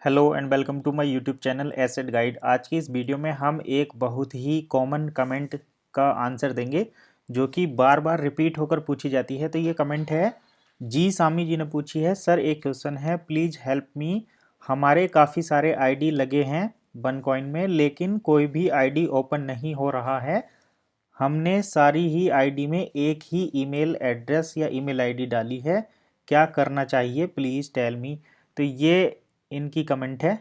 Hello and welcome to my YouTube channel Asset Guide. आज की इस वीडियो में हम एक बहुत ही कॉमन कमेंट का आंसर देंगे जो कि बार बार रिपीट होकर पूछी जाती है। तो ये कमेंट है जी सामी जी ने पूछी है, सर एक क्वेश्चन है, प्लीज़ हेल्प मी। हमारे काफ़ी सारे आईडी लगे हैं बनकॉइन में, लेकिन कोई भी आईडी ओपन नहीं हो रहा है। हमने सारी ही आईडी में एक ही ईमेल एड्रेस या ईमेल आईडी डाली है, क्या करना चाहिए, प्लीज़ टेल मी। तो ये इनकी कमेंट है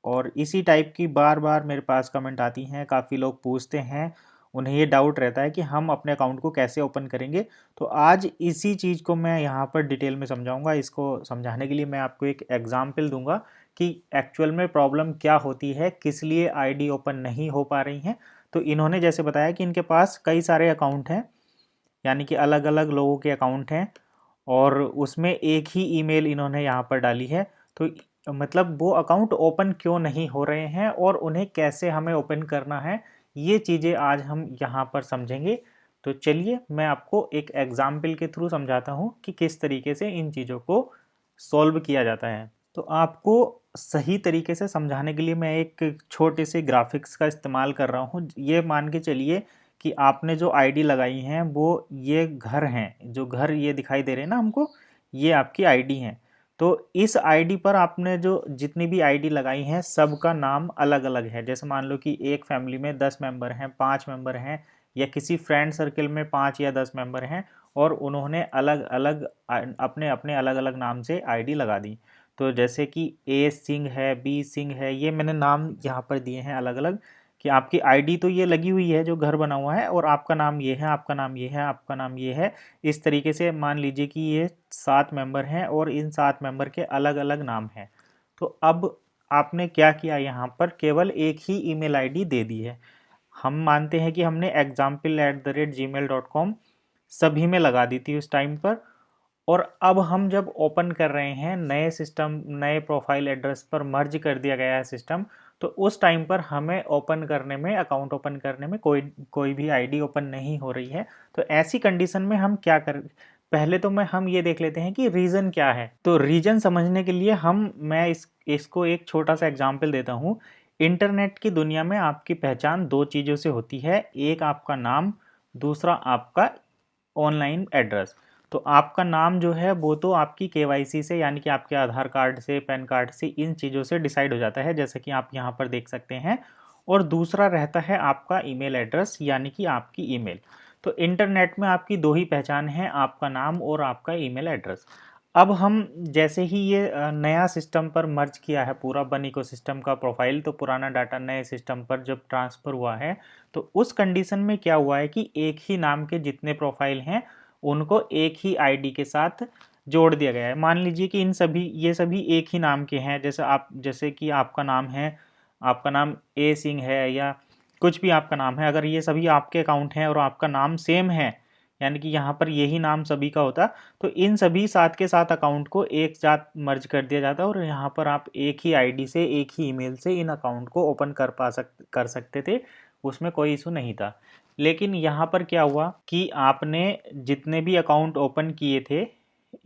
और इसी टाइप की बार बार मेरे पास कमेंट आती हैं। काफ़ी लोग पूछते हैं, उन्हें ये डाउट रहता है कि हम अपने अकाउंट को कैसे ओपन करेंगे। तो आज इसी चीज़ को मैं यहाँ पर डिटेल में समझाऊंगा। इसको समझाने के लिए मैं आपको एक एग्जाम्पल दूंगा कि एक्चुअल में प्रॉब्लम क्या होती है, किस लिए आईडी ओपन नहीं हो पा रही हैं। तो इन्होंने जैसे बताया कि इनके पास कई सारे अकाउंट हैं, यानी कि अलग अलग लोगों के अकाउंट हैं और उसमें एक ही ईमेल इन्होंने यहाँ पर डाली है। तो मतलब वो अकाउंट ओपन क्यों नहीं हो रहे हैं और उन्हें कैसे हमें ओपन करना है, ये चीज़ें आज हम यहाँ पर समझेंगे। तो चलिए मैं आपको एक एग्जाम्पल के थ्रू समझाता हूँ कि किस तरीके से इन चीज़ों को सॉल्व किया जाता है। तो आपको सही तरीके से समझाने के लिए मैं एक छोटे से ग्राफिक्स का इस्तेमाल कर रहा हूँ। ये मान के चलिए कि आपने जो आईडी लगाई हैं वो ये घर हैं, जो घर ये दिखाई दे रहे हैं ना हमको, ये आपकी आईडी हैं। तो इस आईडी पर आपने जो जितनी भी आईडी लगाई हैं सबका नाम अलग अलग है। जैसे मान लो कि एक फैमिली में 10 मेंबर हैं, 5 मेंबर हैं, या किसी फ्रेंड सर्कल में 5 या 10 मेंबर हैं और उन्होंने अलग अलग अपने अपने अलग अलग नाम से आईडी लगा दी। तो जैसे कि ए सिंह है, बी सिंह है, ये मैंने नाम यहाँ पर दिए हैं अलग अलग कि आपकी आईडी तो ये लगी हुई है जो घर बना हुआ है और आपका नाम ये है, आपका नाम ये है, आपका नाम ये है। इस तरीके से मान लीजिए कि ये 7 मेंबर हैं और इन 7 मेंबर के अलग अलग नाम हैं। तो अब आपने क्या किया, यहाँ पर केवल एक ही ईमेल आईडी दे दी है। हम मानते हैं कि हमने example@gmail.com सभी में लगा दी थी उस टाइम पर। और अब हम जब ओपन कर रहे हैं नए सिस्टम, नए प्रोफाइल एड्रेस पर मर्ज कर दिया गया है सिस्टम, तो उस टाइम पर हमें ओपन करने में, अकाउंट ओपन करने में कोई भी आईडी ओपन नहीं हो रही है। तो ऐसी कंडीशन में हम क्या कर, पहले तो हम ये देख लेते हैं कि रीज़न क्या है। तो रीज़न समझने के लिए मैं इसको एक छोटा सा एग्जाम्पल देता हूँ। इंटरनेट की दुनिया में आपकी पहचान दो चीज़ों से होती है, एक आपका नाम, दूसरा आपका ऑनलाइन एड्रेस। तो आपका नाम जो है वो तो आपकी केवाईसी से, यानी कि आपके आधार कार्ड से, पैन कार्ड से, इन चीज़ों से डिसाइड हो जाता है, जैसे कि आप यहाँ पर देख सकते हैं। और दूसरा रहता है आपका ईमेल एड्रेस, यानी कि आपकी ईमेल। तो इंटरनेट में आपकी दो ही पहचान है, आपका नाम और आपका ईमेल एड्रेस। अब हम जैसे ही ये नया सिस्टम पर मर्ज किया है पूरा बन इकोसिस्टम का प्रोफाइल, तो पुराना डाटा नए सिस्टम पर जब ट्रांसफ़र हुआ है, तो उस कंडीशन में क्या हुआ है कि एक ही नाम के जितने प्रोफाइल हैं उनको एक ही आईडी के साथ जोड़ दिया गया है। मान लीजिए कि ये सभी एक ही नाम के हैं। जैसे कि आपका नाम है, आपका नाम ए सिंह है या कुछ भी आपका नाम है, अगर ये सभी आपके अकाउंट हैं और आपका नाम सेम है, यानी कि यहाँ पर यही नाम सभी का होता, तो इन सभी साथ के साथ अकाउंट को एक साथ मर्ज कर दिया जाता और यहाँ पर आप एक ही आईडी से, एक ही ईमेल से इन अकाउंट को ओपन कर सकते थे, उसमें कोई इशू नहीं था। लेकिन यहाँ पर क्या हुआ कि आपने जितने भी अकाउंट ओपन किए थे,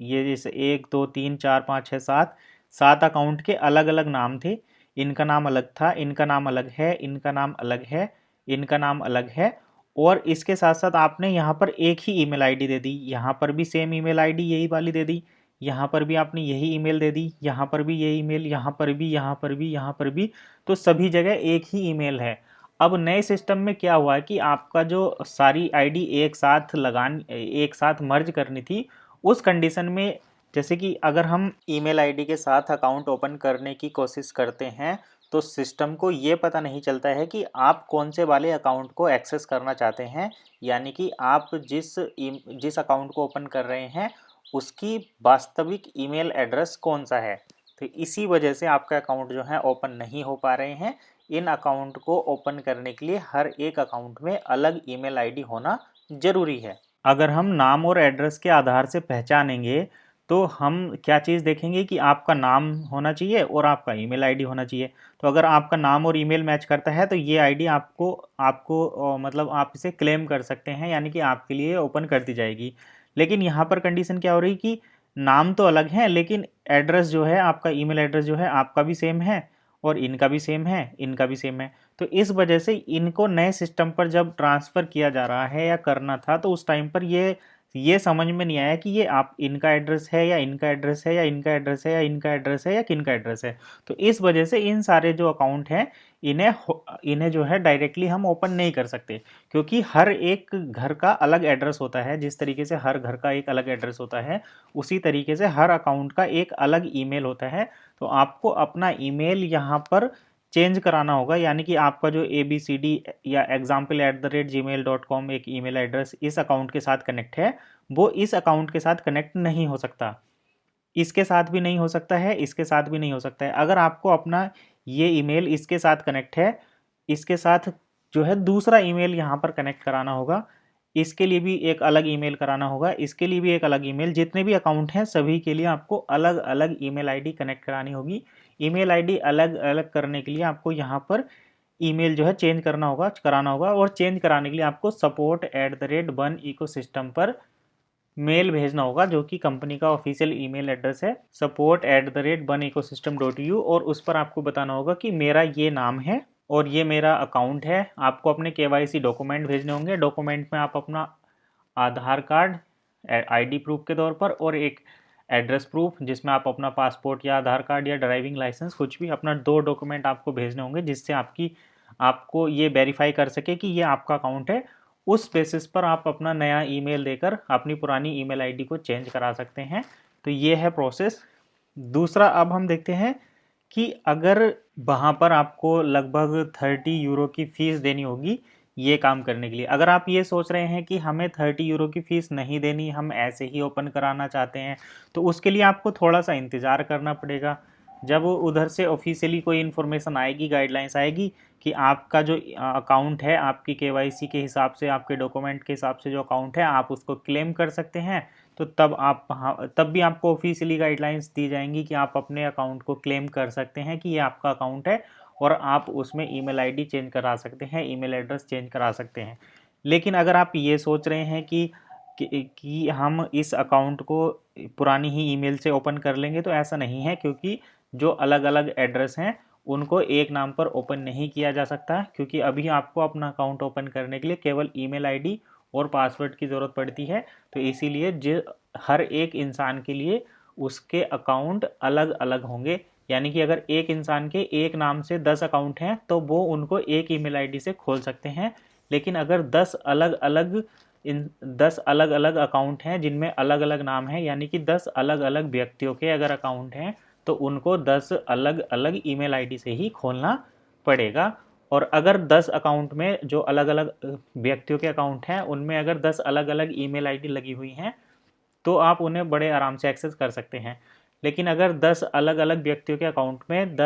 ये जैसे 1 2 3 4 5 6 7, 7 अकाउंट के अलग अलग नाम थे। इनका नाम अलग था, इनका नाम अलग है, इनका नाम अलग है, इनका नाम अलग है। और इसके साथ साथ आपने यहाँ पर एक ही ईमेल आईडी दे दी, यहाँ पर भी सेम ईमेल आईडी यही वाली दे दी, यहाँ पर भी आपने यही ईमेल दे दी, यहाँ पर भी यही ईमेल, यहाँ पर भी, यहाँ पर भी, यहाँ पर भी। तो सभी जगह एक ही ईमेल है। अब नए सिस्टम में क्या हुआ कि आपका जो सारी आईडी एक साथ मर्ज करनी थी, उस कंडीशन में, जैसे कि अगर हम ईमेल आईडी के साथ अकाउंट ओपन करने की कोशिश करते हैं तो सिस्टम को ये पता नहीं चलता है कि आप कौन से वाले अकाउंट को एक्सेस करना चाहते हैं, यानी कि आप जिस अकाउंट को ओपन कर रहे हैं उसकी वास्तविक ईमेल एड्रेस कौन सा है। तो इसी वजह से आपका अकाउंट जो है ओपन नहीं हो पा रहे हैं। इन अकाउंट को ओपन करने के लिए हर एक अकाउंट में अलग ईमेल आईडी होना जरूरी है। अगर हम नाम और एड्रेस के आधार से पहचानेंगे तो हम क्या चीज़ देखेंगे कि आपका नाम होना चाहिए और आपका ईमेल आईडी होना चाहिए। तो अगर आपका नाम और ईमेल मैच करता है तो ये आईडी आपको आपको मतलब आप इसे क्लेम कर सकते हैं, यानी कि आपके लिए ओपन कर दी जाएगी। लेकिन यहाँ पर कंडीशन क्या हो रही कि नाम तो अलग है लेकिन एड्रेस जो है आपका, ईमेल एड्रेस जो है आपका भी सेम है और इनका भी सेम है, इनका भी सेम है। तो इस वजह से इनको नए सिस्टम पर जब ट्रांसफ़र किया जा रहा है या करना था तो उस टाइम पर ये समझ में नहीं आया कि ये आप इनका एड्रेस है या इनका एड्रेस है या इनका एड्रेस है या इनका एड्रेस है या किनका एड्रेस है। तो इस वजह से इन सारे जो अकाउंट हैं इन्हें जो है डायरेक्टली हम ओपन नहीं कर सकते, क्योंकि हर एक घर का अलग एड्रेस होता है। जिस तरीके से हर घर का एक अलग एड्रेस होता है, उसी तरीके से हर अकाउंट का एक अलग ईमेल होता है। तो आपको अपना ईमेल यहाँ पर चेंज कराना होगा, यानी कि आपका जो ABCD या example@gmail.com एक ईमेल एड्रेस इस अकाउंट के साथ कनेक्ट है, वो इस अकाउंट के साथ कनेक्ट नहीं हो सकता। इसके साथ भी नहीं हो सकता है, इसके साथ भी नहीं हो सकता है। अगर आपको अपना ये ईमेल इसके साथ कनेक्ट है, इसके साथ जो है दूसरा ईमेल यहाँ पर कनेक्ट कराना होगा, इसके लिए भी एक अलग ईमेल कराना होगा, इसके लिए भी एक अलग ईमेल। जितने भी अकाउंट हैं सभी के लिए आपको अलग अलग ईमेल आईडी कनेक्ट करानी होगी। ईमेल आईडी अलग अलग करने के लिए आपको यहाँ पर ईमेल जो है चेंज कराना होगा और चेंज कराने के लिए आपको support@1ecosystem पर मेल भेजना होगा, जो कि कंपनी का ऑफिशियल ईमेल एड्रेस है support@1ecosystem.eu, और उस पर आपको बताना होगा कि मेरा ये नाम है और ये मेरा अकाउंट है। आपको अपने KYC डॉक्यूमेंट भेजने होंगे। डॉक्यूमेंट में आप अपना आधार कार्ड ID प्रूफ के तौर पर और एक एड्रेस प्रूफ, जिसमें आप अपना पासपोर्ट या आधार कार्ड या ड्राइविंग लाइसेंस कुछ भी, अपना 2 डॉक्यूमेंट आपको भेजने होंगे, जिससे आपको ये वेरीफाई कर सके कि ये आपका अकाउंट है। उस बेसिस पर आप अपना नया ईमेल देकर अपनी पुरानी ईमेल आईडी को चेंज करा सकते हैं। तो ये है प्रोसेस। दूसरा अब हम देखते हैं कि अगर वहाँ पर आपको लगभग 30 यूरो की फ़ीस देनी होगी ये काम करने के लिए। अगर आप ये सोच रहे हैं कि हमें 30 यूरो की फ़ीस नहीं देनी, हम ऐसे ही ओपन कराना चाहते हैं, तो उसके लिए आपको थोड़ा सा इंतज़ार करना पड़ेगा। जब उधर से ऑफिशियली कोई इन्फॉर्मेशन आएगी, गाइडलाइंस आएगी कि आपका जो अकाउंट है, आपकी KYC के हिसाब से, आपके डॉक्यूमेंट के हिसाब से जो अकाउंट है, आप उसको क्लेम कर सकते हैं, तो तब भी आपको ऑफिशियली गाइडलाइंस दी जाएंगी कि आप अपने अकाउंट को क्लेम कर सकते हैं कि ये आपका अकाउंट है, और आप उसमें ईमेल आईडी चेंज करा सकते हैं, ईमेल एड्रेस चेंज करा सकते हैं। लेकिन अगर आप ये सोच रहे हैं कि हम इस अकाउंट को पुरानी ही ईमेल से ओपन कर लेंगे, तो ऐसा नहीं है, क्योंकि जो अलग अलग एड्रेस हैं उनको एक नाम पर ओपन नहीं किया जा सकता, क्योंकि अभी आपको अपना अकाउंट ओपन करने के लिए केवल ईमेल आईडी और पासवर्ड की ज़रूरत पड़ती है। तो इसीलिए हर एक इंसान के लिए उसके अकाउंट अलग अलग होंगे। यानी कि अगर एक इंसान के एक नाम से 10 अकाउंट हैं तो वो उनको एक ईमेल आईडी से खोल सकते हैं। लेकिन अगर 10 अलग अलग अकाउंट हैं जिनमें अलग अलग नाम है, यानी कि 10 अलग अलग व्यक्तियों के अगर अकाउंट हैं, तो उनको 10 अलग अलग ईमेल आईडी से ही खोलना पड़ेगा। और अगर 10 अकाउंट में जो अलग अलग व्यक्तियों के अकाउंट हैं उनमें अगर 10 अलग अलग ईमेल आईडी लगी हुई हैं, तो आप उन्हें बड़े आराम से एक्सेस कर सकते हैं। लेकिन अगर 10 अलग अलग व्यक्तियों के अकाउंट में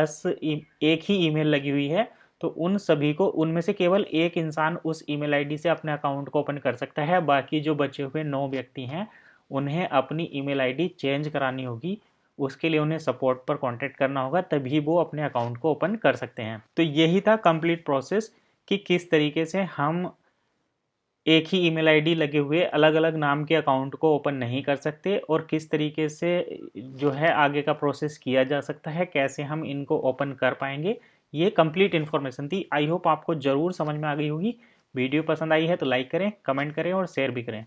एक ही ईमेल लगी हुई है, तो उन सभी को, उनमें से केवल एक इंसान उस ईमेल आईडी से अपने अकाउंट को ओपन कर सकता है। बाकी जो बचे हुए 9 व्यक्ति हैं उन्हें अपनी ईमेल आईडी चेंज करानी होगी। उसके लिए उन्हें सपोर्ट पर कांटेक्ट करना होगा, तभी वो अपने अकाउंट को ओपन कर सकते हैं। तो यही था कंप्लीट प्रोसेस कि किस तरीके से हम एक ही ईमेल आईडी लगे हुए अलग अलग नाम के अकाउंट को ओपन नहीं कर सकते, और किस तरीके से जो है आगे का प्रोसेस किया जा सकता है, कैसे हम इनको ओपन कर पाएंगे। ये कंप्लीट इन्फॉर्मेशन थी। आई होप आपको ज़रूर समझ में आ गई होगी। वीडियो पसंद आई है तो लाइक करें, कमेंट करें और शेयर भी करें।